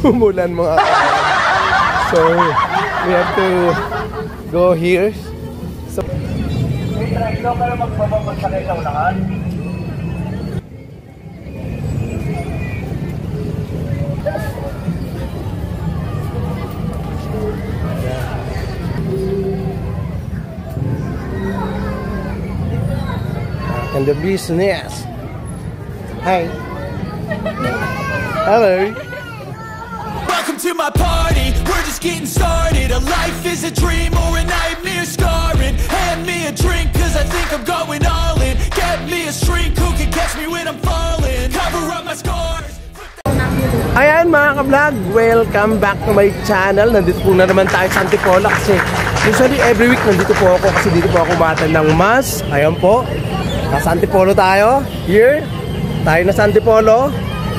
umulan mga so we have to go here. So and the business. Hi. Hello. Welcome to my party. We're just getting started. A life is a dream or a nightmare scarring. Hand me a drink cause I think I'm going all in. Get me a shrink who can catch me when I'm falling. Cover up my scars. Ayan mga ka-vlog, welcome back to my channel. Nandito po na naman tayo sa Antipolo kasi usually every week nandito po ako kasi dito po ako batan ng mas. Ayan po. Nasa Antipolo tayo. Here. Tayo na sa Antipolo.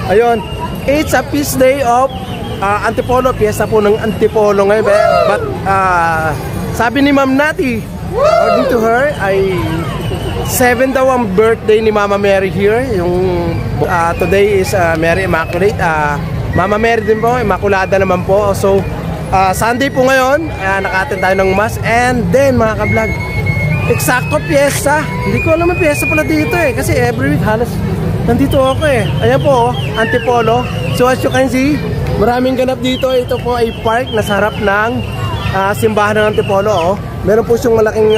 Ayun. It's a feast day of Antipolo. Piyesta po ng Antipolo ngayon. But sabi ni Ma'am Nati, according to her, ay 7 daw ang birthday ni Mama Mary here. Yung today is Mary Immaculate. Mama Mary din po. Immaculada naman po. So, Sunday po ngayon. Naka-attend tayo ng Mass. And then mga ka-vlog, eksakto piyesta. Hindi ko alam ang piyesta pala dito eh. Kasi every week halos nandito ako eh. Ayan po, Antipolo. So as you can see, maraming ganap dito. Ito po ay park na sa harap ng simbahan ng Antipolo. Oh. Meron po siyang malaking,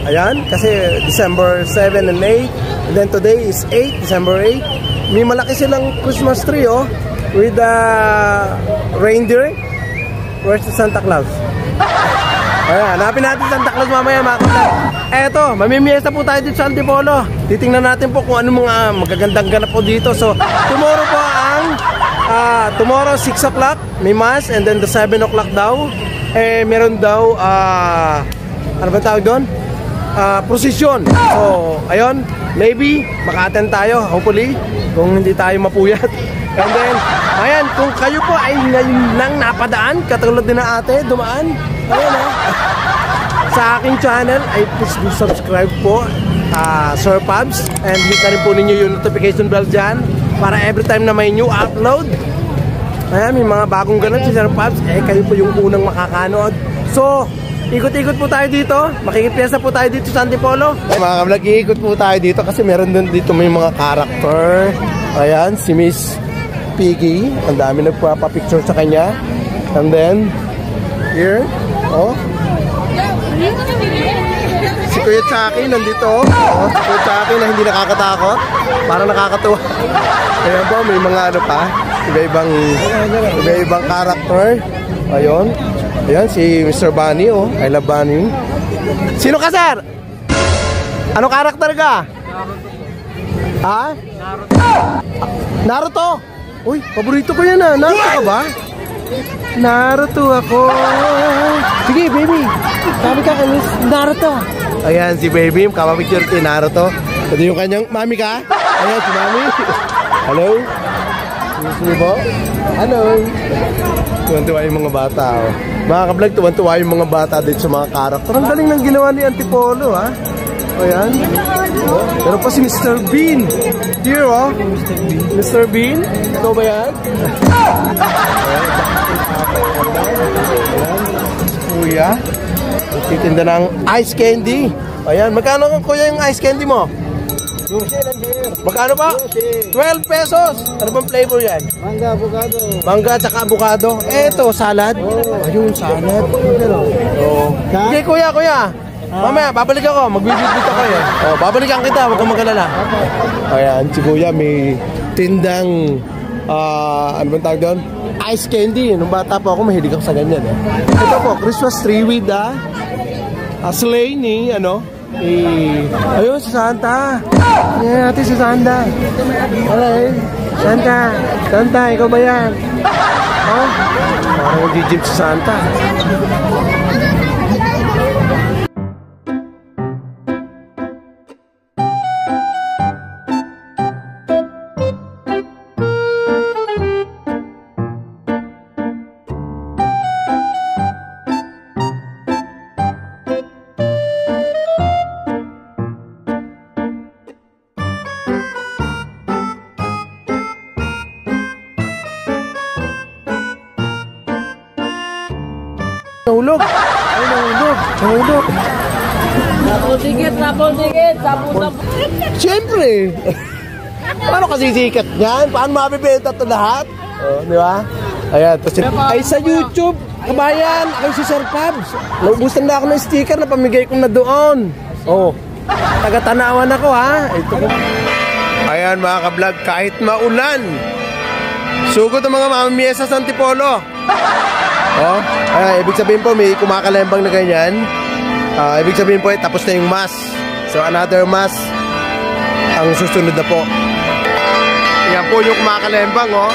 ayan, kasi December 7 and 8. And then today is 8, December 8. May malaki silang Christmas tree oh, with reindeer. Where's the Santa Claus? Ayan, hanapin natin Santa Claus mamaya mga kapatid. Eto, mamimiesta po tayo dito sa Antipolo. Titingnan natin po kung ano mga magagandang ganap po dito. So, tomorrow po ang tomorrow 6 o'clock may mass and then the 7 o'clock daw meron daw ano ba tawag doon? Procession. So, ayun, maybe maka-attend tayo, hopefully, kung hindi tayo mapuyat. And then, ayan, kung kayo po ay ngayon lang napadaan, katulad din na ate, dumaan, ayun sa aking channel, ay please do subscribe po, Sir Pabs, and hit na rin po ninyo yung notification bell dyan, para every time na may new upload, ayan, may mga bagong ganun si Sir Pabs, kayo po yung unang makakanood. So, ikot-ikot po tayo dito, makikipiyesa po tayo dito sa Antipolo. Mga ka-vlog, iikot po tayo dito kasi meron din dito may mga character. Ayan, si Miss Piggy, ang dami nagpapapicture sa kanya. And then, here, oh, si Kuya Chucky nandito. Oh, si Kuya Chucky na hindi nakakatakot, parang nakakatuwa. Ayan po, may mga ano pa, iba-ibang character. Ayun, ayan, si Mr. Bunny, oh, I love Bunny. Sino ka, sir? Ano karakter ka? Ha? Naruto. Uy, paborito ko yan ah. Naruto ka ba? Naruto ako. Sige, baby. Sabi ka kay Miss Naruto. Ayan, si baby. Kapapicture kay Naruto. Ito yung kanyang mami ka. Ayan, si mami. Hello? Gusto mo po? Hello? Tuwan-tuwa yung mga bata. Oh. Mga ka-vlog, tuwan-tuwa yung mga bata dito sa mga karakter. Ang galing ng ginawa ni Antipolo, ha? Ayan. Oh, pero pa si Mr. Bean. Here, oh. Mr. Bean. Ito ba yan? Kuya. Titinda ng ice candy. Ayan. Magkano ang kuya yung ice candy mo? Magkano ba? 12 pesos. Ano bang flavor yan? Mangga, avocado. Mangga at saka avocado. Eto, salad. Ayun, salad. Oh. Okay, kuya. Mamaya, babalik ako. Magbibigit ako eh. Oh, babalikan kita. Huwag kang mag-alala. Ayan, si kuya may tindang ano bang tawag doon? Ice candy. Nung bata po ako, mahilig ako sa ganyan eh. Ito po, Christmas tree with sleigh ni ayun, si Santa. Yan natin si Santa. Okay. Santa, ikaw ba yan? Oh, parang nag-jeep si Santa. Nahulog. Ay, nahulog. Nahulog. Rapol ticket. Siyempre. Paano kasi sikat yan? Paano mabibenta ito lahat? Oh, di ba? Ayan. Ay, sa YouTube, kabayan, ako si Sir Pabs. Naubusan na ako ng sticker na pamigay ko na doon. Oh, taga-Tanawan ako, ha? Ito ko. Ayan, mga ka-vlog, kahit maulan, sugod ang mga mamamiyesa sa Antipolo. Oh, ayan, ibig sabihin po, may kumakalembang na ganyan. Ibig sabihin po, tapos na yung mass. So, another mass ang susunod na po. Yan po yung kumakalembang, oh.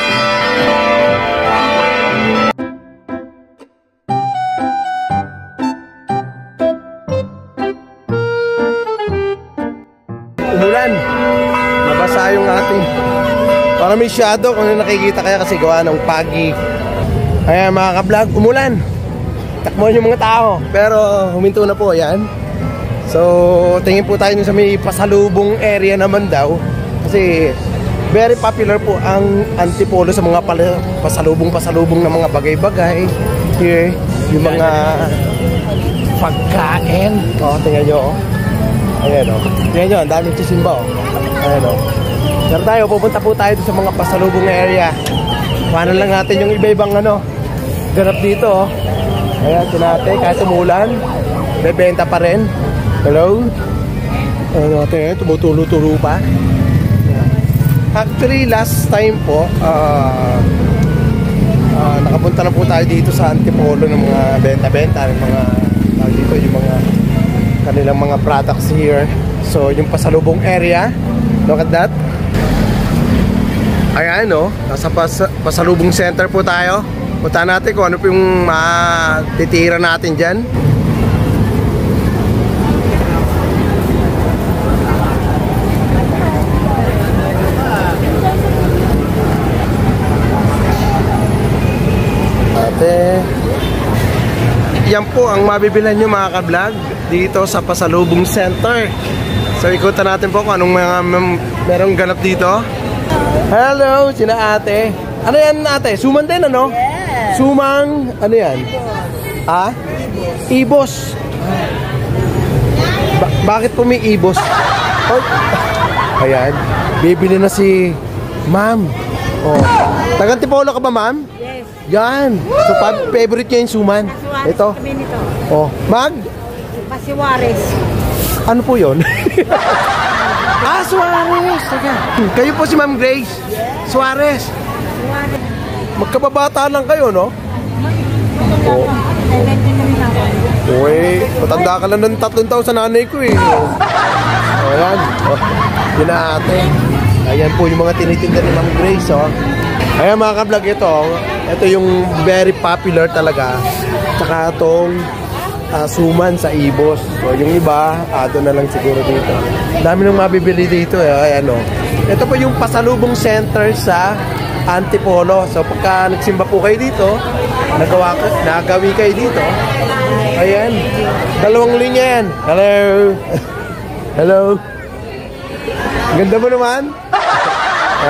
Umulan. Nabasa yung ating. Para may shadow kung nakikita kaya kasi gawa ng pagi. Ayan, mga ka-vlog, umulan. Takbuhan yung mga tao. Pero huminto na po, yan. So, tingin po tayo sa may pasalubong area naman daw. Kasi very popular po ang Antipolo sa mga pasalubong na mga bagay-bagay. Here, yung mga pagkain. O, tingnan nyo, oh. Ayan, o. Tingnan nyo, ang daming sisimba, o. Ayan, o. Pero tayo, pupunta po tayo sa mga pasalubong area. Paano lang natin yung iba-ibang ganap dito, o. Ayan, tinate, kahit umulan, bebenta pa rin. Hello? Ano natin, tumutulo-tulo pa. Actually, last time po, nakapunta na po tayo dito sa Antipolo ng mga benta-benta, ng mga dito, yung mga kanilang mga products here. So, yung pasalubong area, look at that. Ayan, no? Nasa pasalubong center po tayo. Punta natin kung ano po yung matitira natin dyan. Yan po ang mabibilan nyo, mga ka-vlog, dito sa pasalubong center. So ikutan natin po kung anong merong ganap dito. Hello, sina ate. Ano yan, ate? Suman din, ano? Yeah. Sumang, ano yan? Ha? Ibos. Bakit po may ibos? Oh. Ayan, bibili na si ma'am. Oh. Taga-Antipolo ka ba, ma'am? Yes. Yan. So, favorite niya yung suman. Ito. Oh, mag? Pasiwares. Ano po yun? Suarez. Teka. Kayo po si Ma'am Grace. Yes. Suarez. Magkababata lang kayo, no? Oh. Uy, matanda ka lang ng 3 taon sa nanay ko, eh. Oh, yan. Oh, yun na ate. Ayan po yung mga tinitinda ni Ma'am Grace, oh. Ayan, mga ka-vlog, ito yung very popular talaga. Tsaka itong suman sa ibos. So, yung iba, doon na lang siguro dito. Dami nang mabibili dito, eh. Ayan, oh. Ito po yung pasalubong center sa Antipolo. So, pagka nagsimba po kayo dito, nagawi kayo dito. Ayan. 2 linya yan. Hello. Hello. Ganda mo naman.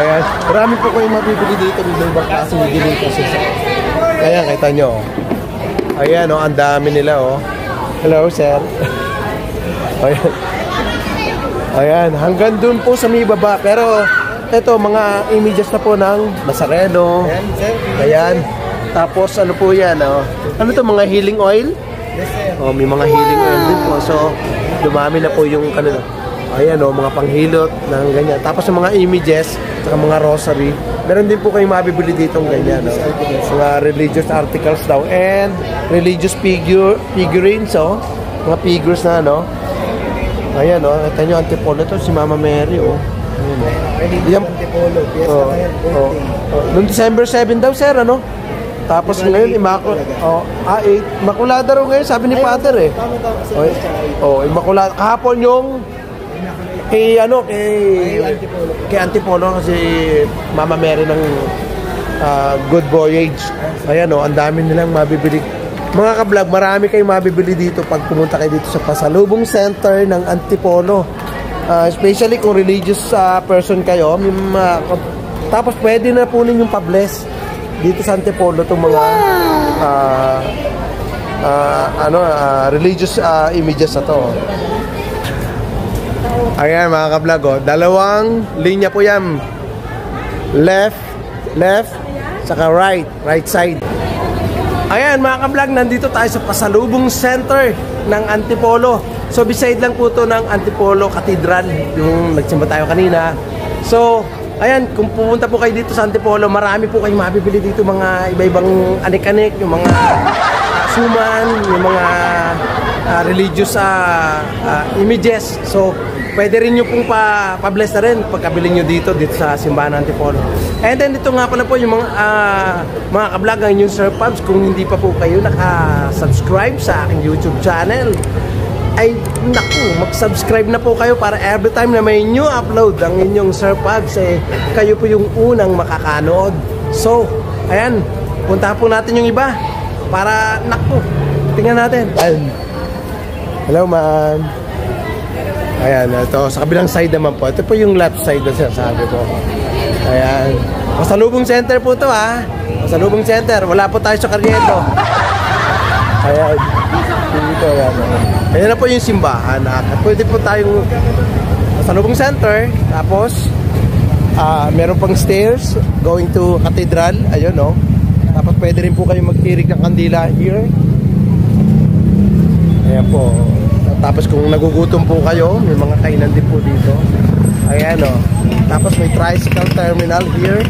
Ayan. Marami po kayong mabibili dito. May ibang klaseng bibili kasi. Ayan, kita nyo. Ayan, oh, ang dami nila, oh. Hello, sir. Ayan. Ayan, hanggang dun po sa may baba. Pero, ito, mga images na po ng Nazareno. Ayan. Tapos, ano po yan, oh. Ano to, mga healing oil? Yes, sir. Oh, may mga healing oil din po. So, dumami na po yung kanila. Ayan, oh, mga panghilot ng ganyan. Tapos, yung mga images, saka mga rosary. Meron din po kayong mabibili dito ng ganyan, no? Mga religious articles daw. And religious figurines, oh. Mga figures na, no? Ayan, oh. Ito nyo, Antipolo. Ito si Mama Mary, oh. Ayan. Antipolo. Noong December 7 daw, sir, ano? Tapos ngayon, Immaculada raw ngayon, sabi ni Father, eh. Oh, Immaculada. Kahapon yung kay Antipolo kasi Mama Mary ng Good Voyage. Ayan, oh, ang dami nilang mabibili. Mga ka-vlog, marami kayong mabibili dito pag pumunta kayo dito sa pasalubong center ng Antipolo. Especially kung religious person kayo. Tapos pwede na po ninyong pa-bless dito sa Antipolo itong mga religious images na to. Ayan mga ka-vlog, oh. Dalawang linya po yan. Left, saka right side. Ayan mga ka-vlog, nandito tayo sa pasalubong center ng Antipolo. So beside lang po to ng Antipolo Cathedral, yung nagsimba tayo kanina. So ayan, kung pupunta po kayo dito sa Antipolo, marami po kayong mabibili dito, mga iba-ibang anik-anik, yung mga suman, yung mga religious images. So pwede rin nyo pong pa-bless na rin pagkabili nyo dito sa simbahan ng Antipolo. And then dito nga pala po yung mga ka-vlog ng yung Sir Pabs. Kung hindi pa po kayo naka-subscribe sa aking YouTube channel, ay naku, mag-subscribe na po kayo para every time na may new upload ang inyong Sir Pabs, kayo po yung unang makakanood. So, ayan, puntahan po natin yung iba para naku, tingnan natin. Ayan. Hello ma'am. Ayan, ito sa kabilang side naman po. Ito po yung left side na sinasabi ko. Ayan. Pasalubong center po to ha. Pasalubong center. Wala po tayo sa Carriedo. Ayan. Dito, ayan. Ayan na po yung simbahan. Pwede po tayong pasalubong center. Tapos, meron pang stairs going to Cathedral. Ayun, no. Tapos pwede rin po kayo magtirig ng kandila here. Ayan po. Tapos kung nagugutom po kayo, may mga kainan din po dito. Ayan o. Tapos may tricycle terminal here.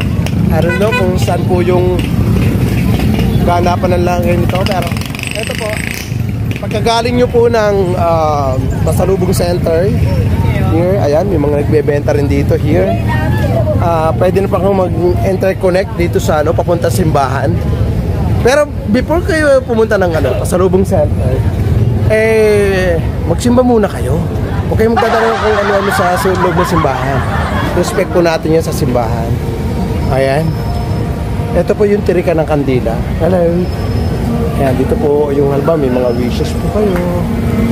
I don't know kung saan po yung ganapan ng langit nito. Pero ito po, pagkagaling nyo po ng pasalubong center here, ayan, may mga nagbebenta rin dito here. Pwede na pa kung mag-interconnect dito sa papunta simbahan. Pero before kayo pumunta ng pasalubong center, magsimba muna kayo. Huwag kayong magdadala kung ano sa loob ng simbahan. Respect po natin yan sa simbahan. Ayan. Ito po yung tirikan ng kandila. Hello. Ayan, dito po yung halba, may mga wishes po kayo.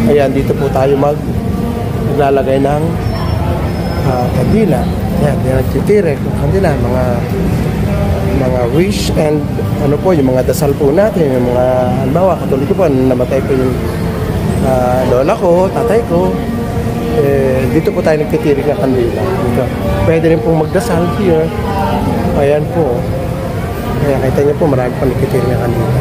Ayan, dito po tayo maglalagay ng kandila. Ayan, nagtitirik ng kandila. Mga wish and ano po, yung mga dasal po natin. Yung mga, halimbawa, katulad ko po, namatay po yung lola ko, tatay ko, dito po tayo nagtitirik ng kandila. Dito. Pwede rin pong magdasal here. Ayan po. Kaya kita niyo po, marami pa nagtitirik ng kandila.